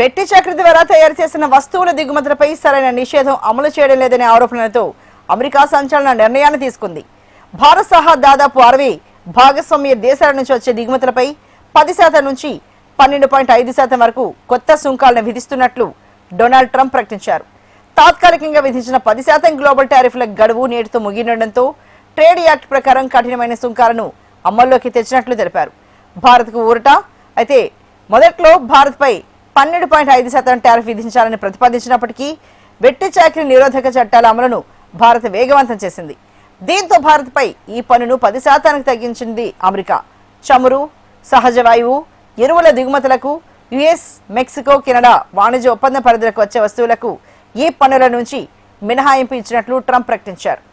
వెట్టి చక్ర ద్వారా తయారు చేసిన వస్తువుల దిగుమతులపై సరైన నిషేధం అమలు చేయడం లేదనే ఆరోపణలతో అమెరికా సంచలన నిర్ణయాన్ని తీసుకుంది. భారత్ సహా దాదాపు 60 భాగస్వామ్య దేశాల నుంచి వచ్చే దిగుమతులపై 10% నుంచి 12.5% వరకు కొత్త సుంకాలను విధిస్తున్నట్లు డొనాల్డ్ ట్రంప్ ప్రకటించారు. తాత్కాలికంగా విధించిన 10% గ్లోబల్ టారిఫ్ల గడువు నేటితో ముగియడంతో ట్రేడ్ యాక్ట్ ప్రకారం కఠినమైన సుంకాలను అమల్లోకి తెచ్చినట్లు తెలిపారు. భారత్కు ఊరట. అయితే మొదట్లో భారత్పై 12.5% టారిఫ్ విధించాలని ప్రతిపాదించినప్పటికీ వెట్టి చాకిరీ నిరోధక చట్టాల అమలును భారత్ వేగవంతం చేసింది. దీంతో భారత్పై ఈ పన్నును 10% తగ్గించింది అమెరికా. చమురు, సహజ వాయువు, ఎరువుల దిగుమతులకు యుఎస్, మెక్సికో, కెనడా వాణిజ్య ఒప్పంద పరిధిలోకి వచ్చే వస్తువులకు ఈ పన్నుల నుంచి మినహాయింపు ఇచ్చినట్లు ట్రంప్ ప్రకటించారు.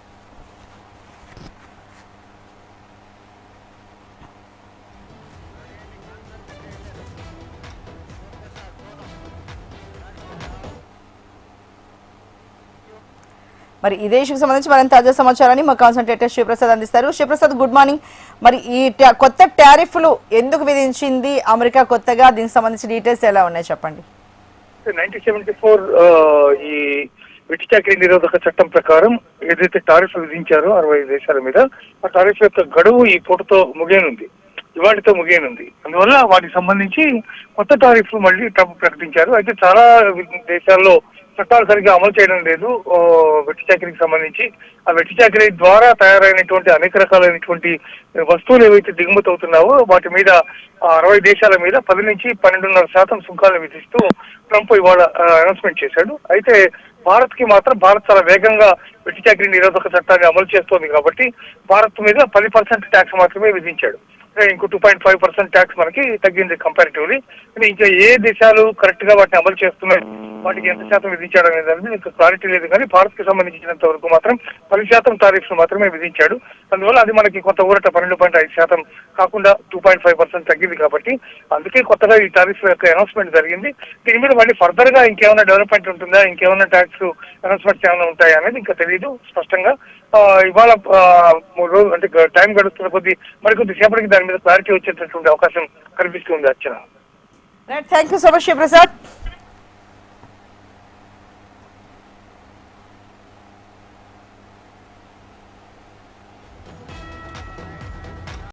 మరి ఇదే ఇష్యూకి సంబంధించి మరింత తాజా సమాచారాన్ని మా కాన్సన్ట్రేటర్ శివప్రసాద్ అందిస్తారు. Sivaprasad, good morning. మరి ఈ కొత్త టారిఫ్లు ఎందుకు విధించింది అమెరికా కొత్తగా? దీనికి సంబంధించి డీటెయిల్స్ ఎలా ఉన్నాయి చెప్పండి. 1974 ఈ వెట్టి చాకిరీ నిరోధక చట్టం ప్రకారం ఏదైతే టారిఫ్ విధించారో 60 దేశాల మీద, ఆ టారిఫ్ యొక్క గడువు ఈ పూటతో ముగియనుంది, ఇవాటితో ముగియనుంది. అందువల్ల వాటికి సంబంధించి కొత్త టారిఫ్లు మళ్ళీ ట్రంప్ ప్రకటించారు. అయితే చాలా దేశాల్లో చట్టాలు సరిగ్గా అమలు చేయడం లేదు వెట్టి చాకిరీకి సంబంధించి. ఆ వెట్టి చాకిరీ ద్వారా తయారైనటువంటి అనేక రకాలైనటువంటి వస్తువులు ఏవైతే దిగుమతి అవుతున్నావో వాటి మీద 60 దేశాల మీద 10 నుంచి 12.5% సుంకాలను విధిస్తూ ట్రంప్ ఇవాళ అనౌన్స్మెంట్ చేశాడు. అయితే భారత్ కి మాత్రం భారత్ చాలా వేగంగా వెట్టి చాకిరీ నిరోధక చట్టాన్ని అమలు చేస్తోంది కాబట్టి భారత్ మీద 10% ట్యాక్స్ మాత్రమే విధించాడు. ఇంకో 2.5% ట్యాక్స్ మనకి తగ్గింది కంపారిటివ్లీ. ఇంకా ఏ దేశాలు కరెక్ట్ గా వాటిని అమలు చేస్తున్నాయి, వాటికి ఎంత శాతం విధించాడు అనేది ఇంకా క్లారిటీ లేదు. కానీ భారత్ కి సంబంధించినంత వరకు మాత్రం 10% టారిఫ్స్ మాత్రమే విధించాడు. అందువల్ల అది మనకి కొంత ఊరట. 12.5% కాకుండా 2.5% తగ్గింది కాబట్టి అందుకే కొత్తగా ఈ టారిఫ్ యొక్క అనౌన్స్మెంట్ జరిగింది. దీని మీద మళ్ళీ ఫర్దర్ గా ఇంకేమైనా డెవలప్మెంట్ ఉంటుందా, ఇంకేమైనా ట్యాక్స్ అనౌన్స్మెంట్స్ ఏమైనా ఉంటాయా అనేది ఇంకా తెలియదు స్పష్టంగా. ఇవాళ అంటే టైం గడుస్తున్న కొద్ది మరికొద్ది సేపటికి దాని మీద క్లారిటీ వచ్చేటటువంటి అవకాశం కనిపిస్తుంది. Archana, thank you so much Sivaprasad.